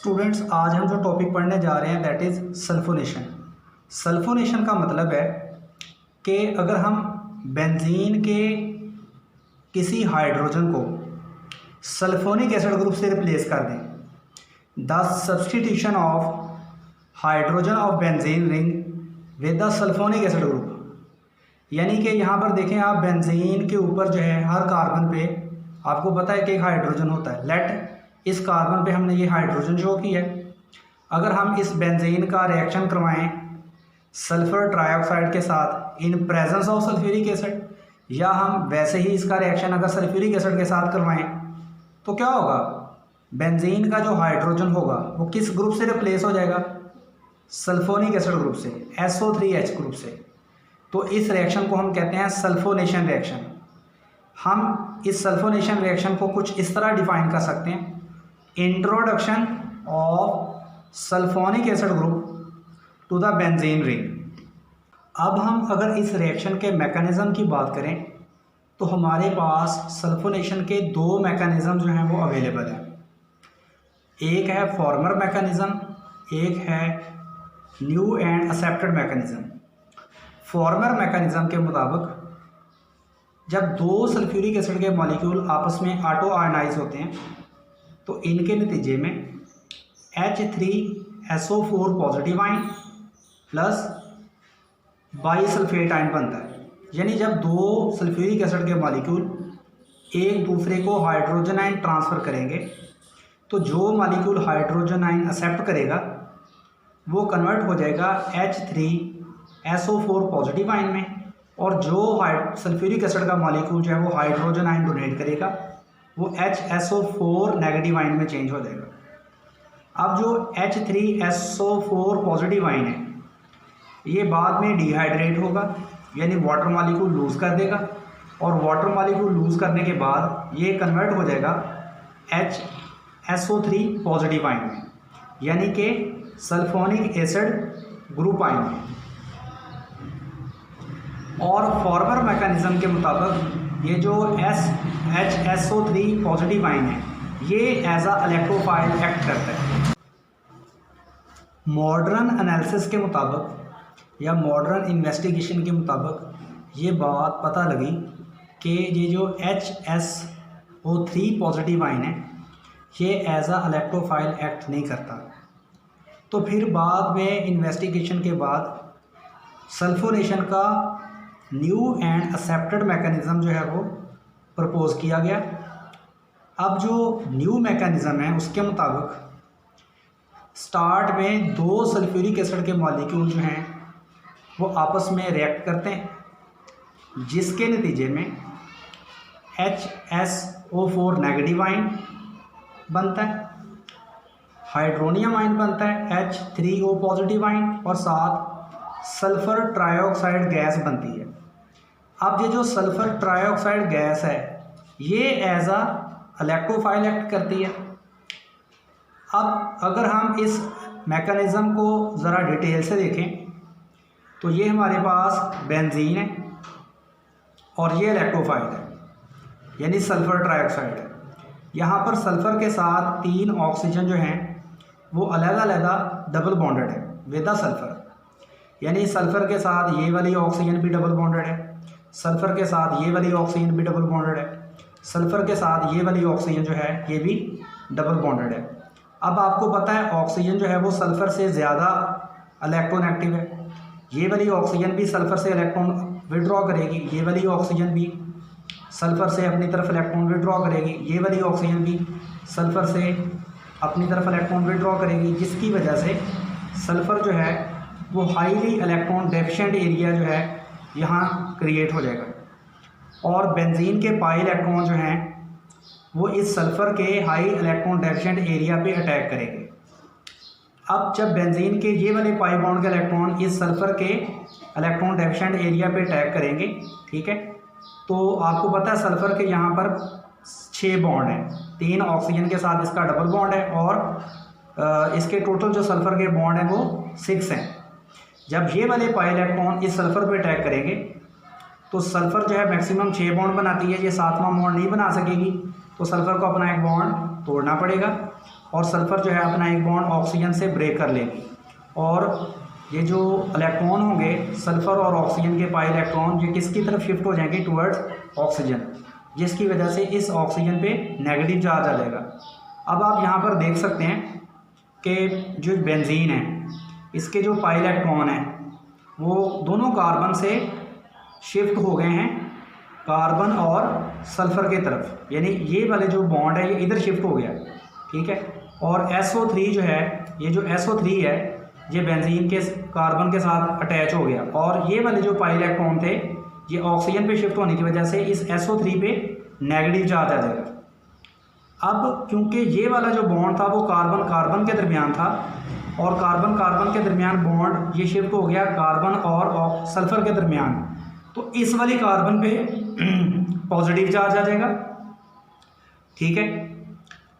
Students, आज हम जो टॉपिक पढ़ने जा रहे हैं दैट इज़ सल्फोनेशन। सल्फोनेशन का मतलब है कि अगर हम बेंजीन के किसी हाइड्रोजन को सल्फोनिक एसिड ग्रुप से रिप्लेस कर दें, the substitution of hydrogen of benzene ring with the sulphonic acid group. यानी कि यहाँ पर देखें आप, बेंजीन के ऊपर जो है हर कार्बन पे आपको पता है कि एक हाइड्रोजन होता है। लेट इस कार्बन पे हमने ये हाइड्रोजन शो किया है। अगर हम इस बेंजीन का रिएक्शन करवाएं सल्फर ट्राइऑक्साइड के साथ in presence of sulphuric acid, या हम वैसे ही इसका रिएक्शन अगर सल्फ्यूरिक एसिड के साथ करवाएं तो क्या होगा, बेंजीन का जो हाइड्रोजन होगा वो किस ग्रुप से रिप्लेस हो जाएगा, सल्फोनिक एसिड ग्रुप से, SO3H ग्रुप से। तो इस रिएक्शन को हम कहते हैं सल्फोनेशन रिएक्शन। हम इस सल्फोनेशन रिएक्शन को कुछ इस तरह डिफाइन कर सकते हैं, introduction of sulphonic acid group to the benzene ring. अब हम अगर इस रिएक्शन के मैकेनिज्म की बात करें तो हमारे पास सल्फोनेशन के दो मैकेनिज्म जो हैं वो अवेलेबल हैं। एक है फॉर्मर मैकेनिज्म, एक है new and accepted mechanism. Farmer mechanism के मुताबिक जब दो सल्फ्यूरिक एसिड के मॉलिक्यूल आपस में ऑटो आयनाइज होते हैं तो इनके नतीजे में H3SO4 positive ion plus bisulphate ion बनता है। यानी जब दो सल्फ्यूरिक एसिड के मॉलिक्यूल एक दूसरे को हाइड्रोजन आयन ट्रांसफ़र करेंगे तो जो मॉलिक्यूल हाइड्रोजन आयन एक्सेप्ट करेगा वो कन्वर्ट हो जाएगा H3SO4 पॉजिटिव आयन में, और जो सल्फ्यूरिक एसिड का मॉलिक्यूल जो है वो हाइड्रोजन आयन डोनेट करेगा वो HSO4 नेगेटिव आयन में चेंज हो जाएगा। अब जो H3SO4 पॉजिटिव आयन है ये बाद में डिहाइड्रेट होगा, यानी वाटर मॉलिक्यूल लूज़ कर देगा, और वाटर मॉलिक्यूल लूज़ करने के बाद ये कन्वर्ट हो जाएगा HSO3 पॉजिटिव आयन में, यानी कि सल्फोनिक एसिड ग्रुप आयन में। और फॉर्मर मैकेनिज्म के मुताबिक ये जो HSO3 पॉजिटिव आयन है ये एज अ इलेक्ट्रोफाइल एक्ट करता है। मॉडर्न एनालिसिस के मुताबिक या मॉडर्न इन्वेस्टिगेशन के मुताबिक ये बात पता लगी कि ये जो HSO3 पॉजिटिव आयन है ये एज अ इलेक्ट्रोफाइल एक्ट नहीं करता। तो फिर बाद में इन्वेस्टिगेशन के बाद सल्फोनेशन का न्यू एंड एक्सेप्टेड मैकेनिज़्म जो है वो प्रपोज किया गया। अब जो न्यू मैकेनिज़्म है उसके मुताबिक स्टार्ट में दो सल्फ्यूरिक एसिड के मॉलिक्यूल जो हैं वो आपस में रिएक्ट करते हैं, जिसके नतीजे में HSO4 नेगेटिव आयन बनता है, हाइड्रोनियम आयन बनता है H3O पॉजिटिव आयन, और साथ सल्फ़र ट्राइऑक्साइड गैस बनती है। अब ये जो सल्फ़र ट्राइऑक्साइड गैस है ये एज अ इलेक्ट्रोफाइल एक्ट करती है। अब अगर हम इस मैकेनिज़्म को ज़रा डिटेल से देखें तो ये हमारे पास बेंजीन है और ये इलेक्ट्रोफाइल है, यानी सल्फ़र ट्राइऑक्साइड है। यहाँ पर सल्फ़र के साथ तीन ऑक्सीजन जो हैं वो अलग अलग डबल बॉन्डेड है विद द सल्फ़र, यानी सल्फ़र के साथ ये वाली ऑक्सीजन भी डबल बॉन्डेड है, सल्फ़र के साथ ये वाली ऑक्सीजन भी डबल बॉन्डेड है, सल्फ़र के साथ ये वाली ऑक्सीजन जो है ये भी डबल बॉन्डेड है। अब आपको पता है ऑक्सीजन जो है वो सल्फ़र से ज़्यादा इलेक्ट्रोनेगेटिव है, ये वाली ऑक्सीजन भी सल्फ़र से इलेक्ट्रॉन विड्रॉ करेगी, ये वाली ऑक्सीजन भी सल्फ़र से अपनी तरफ इलेक्ट्रॉन विड्रॉ करेगी, ये वाली ऑक्सीजन भी सल्फ़र से अपनी तरफ इलेक्ट्रॉन विड्रॉ करेगी, जिसकी वजह से सल्फ़र जो है वो हाईली इलेक्ट्रॉन डेफिशिएंट एरिया जो है यहाँ क्रिएट हो जाएगा, और बेंजीन के पाई इलेक्ट्रॉन जो हैं वो इस सल्फ़र के हाई इलेक्ट्रॉन डेफिशिएंट एरिया पे अटैक करेंगे। अब जब बेंजीन के ये वाले पाई बॉन्ड के इलेक्ट्रॉन इस सल्फ़र के इलेक्ट्रॉन डेफिशिएंट एरिया पे अटैक करेंगे, ठीक है, तो आपको पता है सल्फ़र के यहाँ पर 6 बॉन्ड हैं, 3 ऑक्सीजन के साथ इसका डबल बॉन्ड है, और इसके टोटल जो सल्फ़र के बॉन्ड हैं वो 6 हैं। जब ये वाले पाई इलेक्ट्रॉन इस सल्फ़र पे अटैक करेंगे तो सल्फ़र जो है मैक्सिमम 6 बॉन्ड बनाती है, ये 7वां बॉन्ड नहीं बना सकेगी, तो सल्फ़र को अपना एक बॉन्ड तोड़ना पड़ेगा। और सल्फ़र जो है अपना एक बॉन्ड ऑक्सीजन से ब्रेक कर लेगी, और ये जो इलेक्ट्रॉन होंगे सल्फ़र और ऑक्सीजन के पाई इलेक्ट्रॉन ये किसकी तरफ शिफ्ट हो जाएंगे, टुवर्ड्स ऑक्सीजन, जिसकी वजह से इस ऑक्सीजन पे नेगेटिव चार्ज आ जाएगा। अब आप यहाँ पर देख सकते हैं कि जो बेंजीन है इसके जो पाई इलेक्ट्रॉन हैं वो दोनों कार्बन से शिफ्ट हो गए हैं कार्बन और सल्फ़र की तरफ, यानी ये वाले जो बॉन्ड है ये इधर शिफ्ट हो गया, ठीक है। और SO3 जो है, ये जो SO3 है ये बेंजीन के कार्बन के साथ अटैच हो गया, और ये वाले जो पाई इलेक्ट्रॉन थे ये ऑक्सीजन पे शिफ्ट होने की वजह से इस SO3 पे नेगेटिव चार्ज आ जाएगा। अब क्योंकि ये वाला जो बॉन्ड था वो कार्बन कार्बन के दरमियान था, और कार्बन कार्बन के दरमियान बॉन्ड ये शिफ्ट हो गया कार्बन और सल्फ़र के दरमियान, तो इस वाली कार्बन पे पॉजिटिव चार्ज आ जाएगा, ठीक है।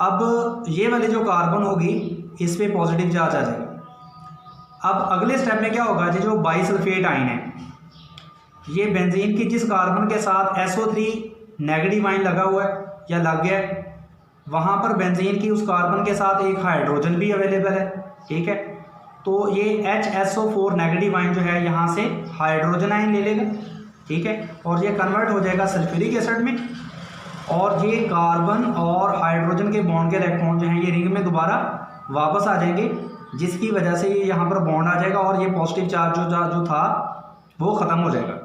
अब ये वाली जो कार्बन होगी इस पे पॉजिटिव चार्ज आ जाएगा। अब अगले स्टेप में क्या होगा, जो बाईसल्फेट आयन है ये बेंजीन की जिस कार्बन के साथ SO3 नेगेटिव आयन लगा हुआ है या लग गया है, वहाँ पर बेंजीन की उस कार्बन के साथ एक हाइड्रोजन भी अवेलेबल है, ठीक है। तो ये HSO4 नेगेटिव आयन जो है यहाँ से हाइड्रोजन आयन ले लेगा, ठीक है, और ये कन्वर्ट हो जाएगा सल्फ्यूरिक एसिड में, और ये कार्बन और हाइड्रोजन के बॉन्ड के इलेक्ट्रॉन जो हैं ये रिंग में दोबारा वापस आ जाएंगे, जिसकी वजह से ये यहाँ पर बॉन्ड आ जाएगा और ये पॉजिटिव चार्ज जो था वो ख़त्म हो जाएगा,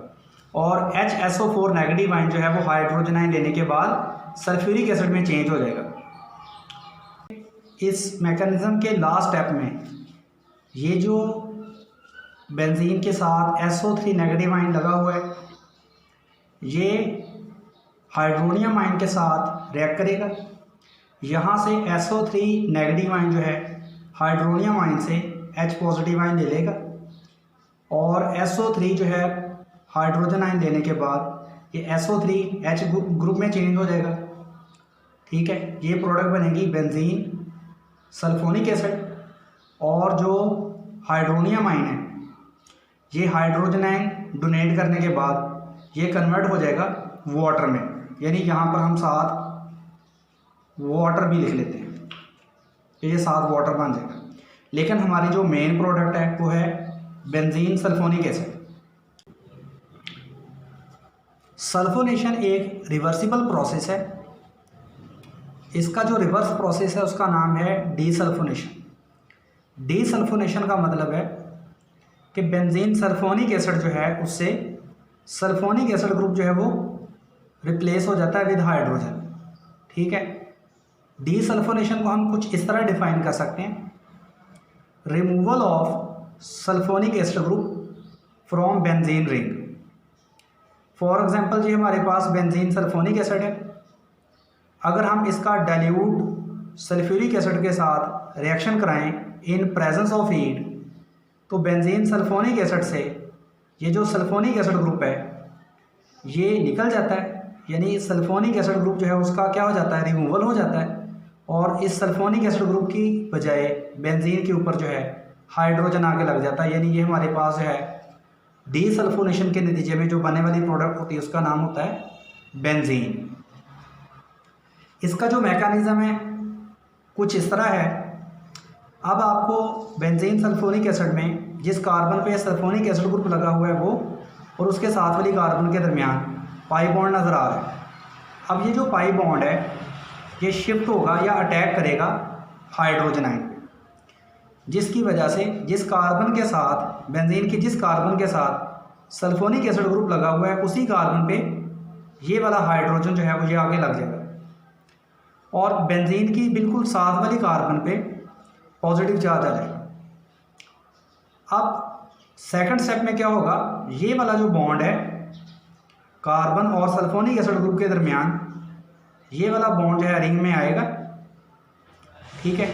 और HSO4 नेगेटिव आयन जो है वो हाइड्रोजन आयन लेने के बाद सल्फ्यूरिक एसिड में चेंज हो जाएगा। इस मैकेनिज़्म के लास्ट स्टेप में ये जो बेंजीन के साथ SO3 नेगेटिव आयन लगा हुआ है ये हाइड्रोनियम आयन के साथ रिएक्ट करेगा, यहाँ से SO3 नेगेटिव आयन जो है हाइड्रोनियम आयन से H पॉजिटिव आयन ले लेगा, और SO3 जो है हाइड्रोजन आयन लेने के बाद ये SO3 H ग्रुप में चेंज हो जाएगा, ठीक है। ये प्रोडक्ट बनेगी बेंजीन सल्फोनिक एसिड, और जो हाइड्रोनियम आयन है ये हाइड्रोजन आयन डोनेट करने के बाद ये कन्वर्ट हो जाएगा वाटर में, यानी यहाँ पर हम साथ वाटर भी लिख लेते हैं, ये साथ वाटर बन जाएगा। लेकिन हमारी जो मेन प्रोडक्ट है वो है बेंजीन सल्फोनिक एसिड। सल्फोनेशन एक रिवर्सिबल प्रोसेस है, इसका जो रिवर्स प्रोसेस है उसका नाम है डीसल्फोनेशन। डीसल्फोनेशन का मतलब है कि बेंजीन सल्फोनिक एसिड जो है उससे सल्फोनिक एसिड ग्रुप जो है वो रिप्लेस हो जाता है विद हाइड्रोजन, ठीक है। डीसल्फोनेशन को हम कुछ इस तरह डिफाइन कर सकते हैं, removal of sulphonic acid group from benzene ring. For example जी हमारे पास बेंजीन सल्फोनिक एसिड है, अगर हम इसका डाइल्यूट सल्फ्यूरिक एसिड के साथ रिएक्शन कराएं इन प्रेजेंस ऑफ हीट, तो बेंजीन सल्फोनिक एसिड से ये जो सल्फोनिक एसिड ग्रुप है ये निकल जाता है, यानी सल्फोनिक एसिड ग्रुप जो है उसका क्या हो जाता है, रिमूवल हो जाता है, और इस सल्फोनिक एसिड ग्रुप की बजाय बेंजीन के ऊपर जो है हाइड्रोजन आगे लग जाता है, यानी ये हमारे पास जो है डीसल्फोनेशन के नतीजे में जो बनने वाली प्रोडक्ट होती है उसका नाम होता है बेंजीन। इसका जो मैकेनिज़्म है कुछ इस तरह है। अब आपको बेंजीन सल्फोनिक एसिड में जिस कार्बन पे सल्फोनिक एसिड ग्रुप लगा हुआ है वो और उसके साथ वाली कार्बन के दरमियान पाई बॉन्ड नज़र आ रहा है। अब ये जो पाई बॉन्ड है ये शिफ्ट होगा या अटैक करेगा हाइड्रोजन आयन पे, जिसकी वजह से जिस कार्बन के साथ बेंजीन की जिस कार्बन के साथ सल्फोनिक एसिड ग्रुप लगा हुआ है उसी कार्बन पे ये वाला हाइड्रोजन जो है वो ये आगे लग जाएगा, और बेंजीन की बिल्कुल साथ वाली कार्बन पे पॉजिटिव चार्ज आ जाएगा। अब सेकंड स्टेप में क्या होगा, ये वाला जो बॉन्ड है कार्बन और सल्फोनिक एसिड ग्रुप के दरमियान ये वाला बॉन्ड जो है रिंग में आएगा, ठीक है,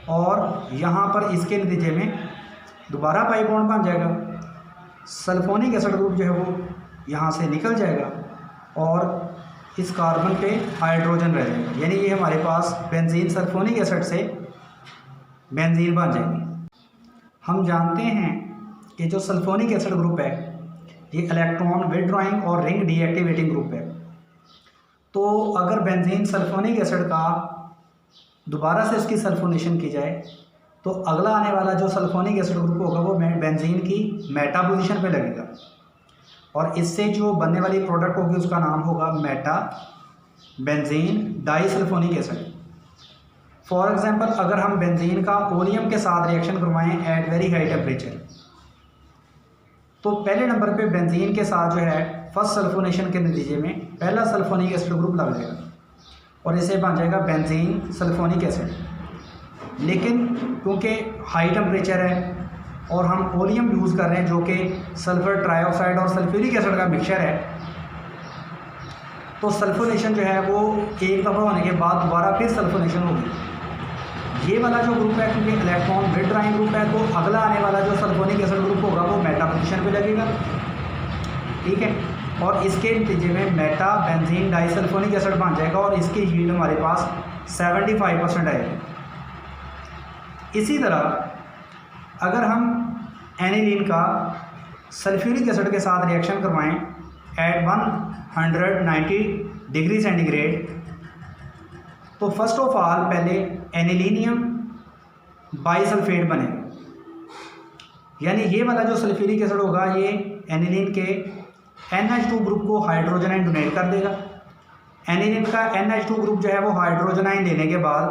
और यहाँ पर इसके नतीजे में दोबारा पाई बॉन्ड बन जाएगा, सल्फोनिक एसिड ग्रुप जो है वो यहाँ से निकल जाएगा और इस कार्बन पे हाइड्रोजन रह जाएगा, यानी ये हमारे पास बेंजीन सल्फोनिक एसिड से बेंजीन बन जाएगी। हम जानते हैं कि जो सल्फोनिक एसिड ग्रुप है ये इलेक्ट्रॉन विथड्रॉइंग और रिंग डीएक्टिवेटिंग ग्रुप है। तो अगर बेंजीन सल्फोनिक एसिड का दोबारा से उसकी सल्फोनेशन की जाए तो अगला आने वाला जो सल्फोनिक एसिड ग्रुप होगा वो बेंजीन की मेटा पोजीशन पे लगेगा और इससे जो बनने वाली प्रोडक्ट होगी उसका नाम होगा meta benzene disulphonic acid. For example अगर हम बेंजीन का ओलियम के साथ रिएक्शन करवाएं एट वेरी हाई टेम्परेचर, तो पहले नंबर पे बेंजीन के साथ जो है फर्स्ट सल्फोनेशन के नतीजे में पहला सल्फोनिक एसिड ग्रुप लग जाएगा और इसे बन जाएगा बेंजीन सल्फोनिक एसिड। लेकिन क्योंकि हाई टेम्परेचर है और हम ओलियम यूज़ कर रहे हैं जो कि सल्फर ट्राइऑक्साइड और सल्फ्यूरिक एसिड का मिक्सचर है, तो सल्फोनेशन जो है वो एक दफ़ा होने के बाद दोबारा फिर सल्फोनेशन होगी। ये वाला जो ग्रुप है क्योंकि इलेक्ट्रॉन विथड्राइंग ग्रुप है तो अगला आने वाला जो सल्फोनिक एसिड ग्रुप होगा वो मेटा पोजीशन पे लगेगा, ठीक है। और इसके नतीजे में मेटा बेंजीन डाइसल्फोनिक एसिड बन जाएगा और इसकी हीट हमारे पास 75% आएगी। इसी तरह अगर हम एनिलीन का सल्फ्यूरिक एसिड के साथ रिएक्शन करवाएं एट 190 डिग्री सेंटीग्रेड, तो फर्स्ट ऑफ ऑल पहले एनिलीनियम बाइसल्फेट बनेगा। यानी ये वाला जो सल्फ्यूरिक एसिड होगा ये एनिलीन के NH2 ग्रुप को हाइड्रोजनाइन डोनेट कर देगा। एनिलीन का NH2 ग्रुप जो है वो हाइड्रोजनाइन लेने के बाद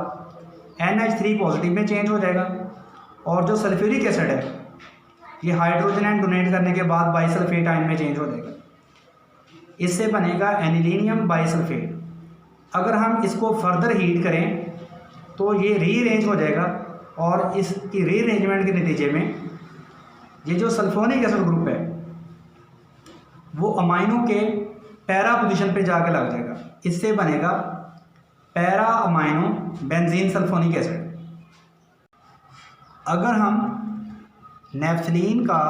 NH3 पॉजिटिव में चेंज हो जाएगा और जो सल्फ्यूरिक एसिड है ये हाइड्रोजनाइन डोनेट करने के बाद बाइसल्फेट आयन में चेंज हो जाएगा। इससे बनेगा एनिलीनियम बाइसल्फेट। अगर हम इसको फर्दर हीट करें तो ये रीअरेंज हो जाएगा और इसकी रीअरेंजमेंट के नतीजे में ये जो सल्फोनिक एसिड ग्रुप है वो अमाइनो के पैरा पोजीशन पे जाके लग जाएगा। इससे बनेगा para amino benzene sulphonic acid. अगर हम नेफ्थलीन का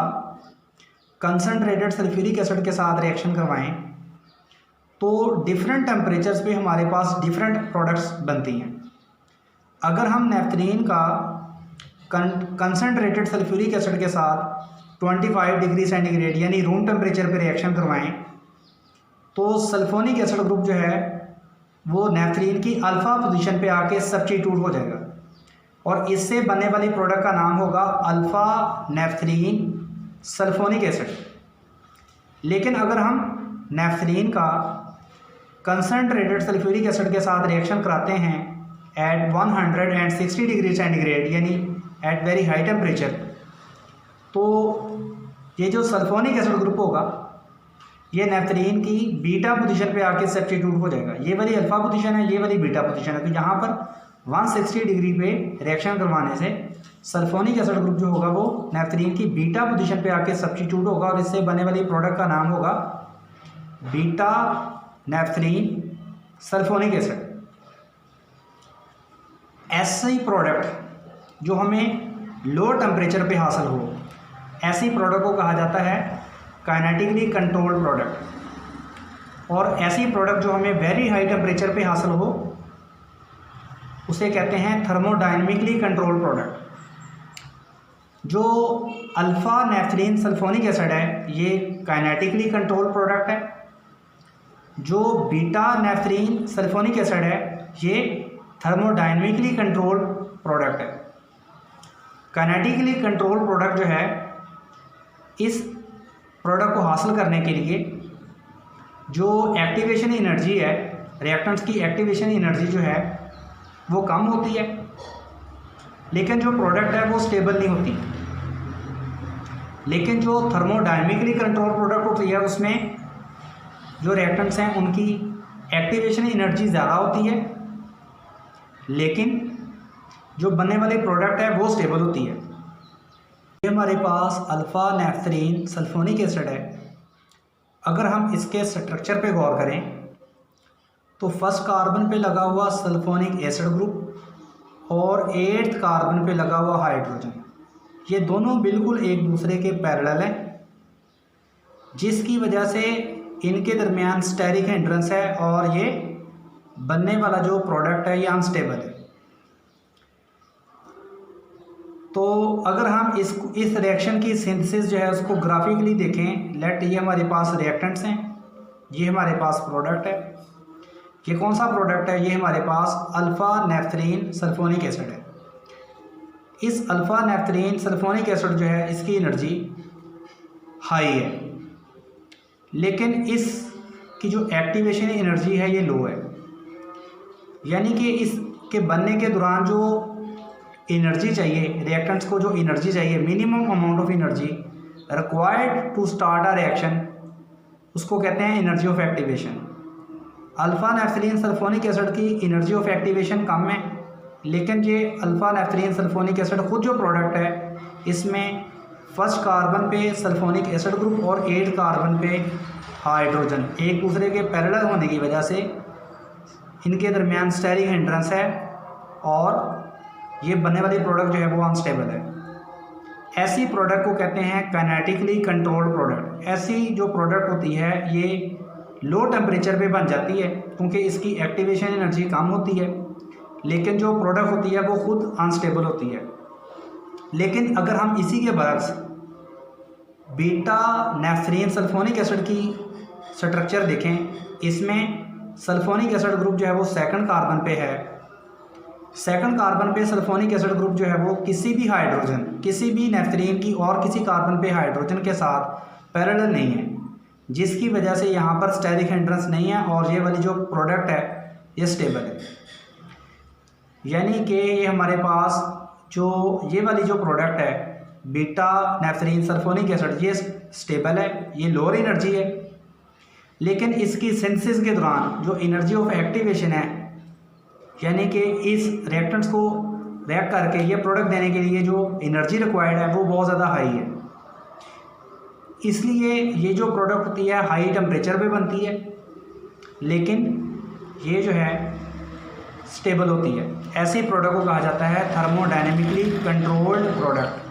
कंसनट्रेटेड सल्फ्यूरिक एसिड के साथ रिएक्शन करवाएं तो डिफरेंट टेम्परेचर्स पे हमारे पास डिफरेंट प्रोडक्ट्स बनती हैं। अगर हम नेफ्थलीन का कंसनट्रेटेड सल्फ्यूरिक एसिड के साथ 25 डिग्री सेंटीग्रेड यानी रूम टेम्परेचर पे रिएक्शन करवाएं तो सल्फोनिक एसिड ग्रुप जो है वो नेफ्थलीन की अल्फ़ा पोजीशन पे आके सब्स्टिट्यूट हो जाएगा और इससे बनने वाली प्रोडक्ट का नाम होगा अल्फ़ा नेफ्थलीन सल्फोनिक एसिड। लेकिन अगर हम नेफ्थलीन का कंसनट्रेटेड सल्फ्यूरिक एसिड के साथ रिएक्शन कराते हैं एट 160 डिग्री सेंटीग्रेड यानी एट वेरी हाई टेम्परेचर, तो ये जो सल्फोनिक एसिड ग्रुप होगा ये नेफ्थलीन की बीटा पोजीशन पे आके सब्स्टिट्यूट हो जाएगा। ये वाली अल्फा पोजीशन है, ये वाली बीटा पोजीशन है। तो यहाँ पर 160 डिग्री पे रिएक्शन करवाने से सल्फोनिक एसिड ग्रुप जो होगा वो नेफ्थलीन की बीटा पोजीशन पे आके सब्स्टिट्यूट होगा और इससे बनने वाली प्रोडक्ट का नाम होगा बीटा नेफ्थलीन सल्फोनिक एसिड। ऐसी प्रोडक्ट जो हमें लो टेम्परेचर पे हासिल हो, ऐसी प्रोडक्ट को कहा जाता है काइनेटिकली कंट्रोल्ड प्रोडक्ट। और ऐसी प्रोडक्ट जो हमें वेरी हाई टेम्परेचर पे हासिल हो उसे कहते हैं थर्मोडायनेमिकली कंट्रोल्ड प्रोडक्ट। जो अल्फ़ा नेफ्थलीन सल्फोनिक एसिड है ये काइनेटिकली कंट्रोल्ड प्रोडक्ट है। जो बीटा नेफ्थलीन सल्फोनिक एसिड है ये थर्मोडायनेमिकली कंट्रोल्ड प्रोडक्ट है। काइनेटिकली कंट्रोल्ड प्रोडक्ट जो है इस प्रोडक्ट को हासिल करने के लिए जो एक्टिवेशन एनर्जी है, रिएक्टेंट्स की एक्टिवेशन एनर्जी जो है वो कम होती है, लेकिन जो प्रोडक्ट है वो स्टेबल नहीं होती। लेकिन जो थर्मोडायनेमिकली कंट्रोल प्रोडक्ट होती है उसमें जो रिएक्टेंट्स हैं उनकी एक्टिवेशन एनर्जी ज़्यादा होती है, लेकिन जो बनने वाली प्रोडक्ट है वो स्टेबल होती है। ये हमारे पास अल्फ़ा नेफ्थलीन सल्फोनिक एसिड है। अगर हम इसके स्ट्रक्चर पे गौर करें तो फर्स्ट कार्बन पे लगा हुआ सल्फोनिक एसिड ग्रुप और 8th कार्बन पे लगा हुआ हाइड्रोजन, ये दोनों बिल्कुल एक दूसरे के पैरेलल हैं, जिसकी वजह से इनके दरमियान स्टेरिक हिंड्रेंस है और ये बनने वाला जो प्रोडक्ट है ये अनस्टेबल है। तो अगर हम इस रिएक्शन की सिंथेसिस जो है उसको ग्राफिकली देखें, लेट ये हमारे पास रिएक्टेंट्स हैं, ये हमारे पास प्रोडक्ट है। ये कौन सा प्रोडक्ट है? ये हमारे पास अल्फ़ा नेफ्थलीन सल्फोनिक एसिड है। इस अल्फ़ा नेफ्थलीन सल्फोनिक एसिड जो है इसकी एनर्जी हाई है, लेकिन इसकी जो एक्टिवेशन एनर्जी है ये लो है। यानी कि इसके बनने के दौरान जो एनर्जी चाहिए, रिएक्टेंट्स को जो एनर्जी चाहिए, minimum amount of energy required to start a reaction, उसको कहते हैं energy of activation. Alpha naphthalene sulphonic acid की एनर्जी ऑफ एक्टिवेशन कम है, लेकिन ये अल्फ़ा नेफ्थलीन सल्फोनिक एसिड खुद जो प्रोडक्ट है इसमें फर्स्ट कार्बन पे सल्फोनिक एसिड ग्रुप और 8 कार्बन पे हाइड्रोजन एक दूसरे के पैरेलल होने की वजह से इनके दरमियान स्टेरिक हिंड्रेंस है और ये बनने वाली प्रोडक्ट जो है वो अनस्टेबल है। ऐसी प्रोडक्ट को कहते हैं काइनेटिकली कंट्रोल्ड प्रोडक्ट। ऐसी जो प्रोडक्ट होती है ये लो टेम्परेचर पे बन जाती है क्योंकि इसकी एक्टिवेशन एनर्जी कम होती है, लेकिन जो प्रोडक्ट होती है वो खुद अनस्टेबल होती है। लेकिन अगर हम इसी के बरक्स बीटा नेफ्थलीन सल्फोनिक एसिड की स्ट्रक्चर देखें, इसमें सल्फोनिक एसिड ग्रुप जो है वो सेकंड कार्बन पे है। सेकंड कार्बन पे सल्फोनिक एसिड ग्रुप जो है वो किसी भी हाइड्रोजन, किसी भी नेफ्थलीन की और किसी कार्बन पे हाइड्रोजन के साथ पैरेलल नहीं है, जिसकी वजह से यहाँ पर स्टेरिक हिंड्रेंस नहीं है और ये वाली जो प्रोडक्ट है ये स्टेबल है। यानी कि ये हमारे पास जो ये वाली जो प्रोडक्ट है बीटा नेफ्थलीन सल्फोनिक एसिड ये स्टेबल है, ये लोअर एनर्जी है, लेकिन इसकी सिंथेसिस के दौरान जो एनर्जी ऑफ एक्टिवेशन है, यानी कि इस रिएक्टेंट्स को रिएक्ट करके ये प्रोडक्ट देने के लिए जो एनर्जी रिक्वायर्ड है वो बहुत ज़्यादा हाई है। इसलिए ये जो प्रोडक्ट होती है हाई टेम्परेचर पे बनती है, लेकिन ये जो है स्टेबल होती है। ऐसी प्रोडक्ट को कहा जाता है थर्मोडायनेमिकली कंट्रोल्ड प्रोडक्ट।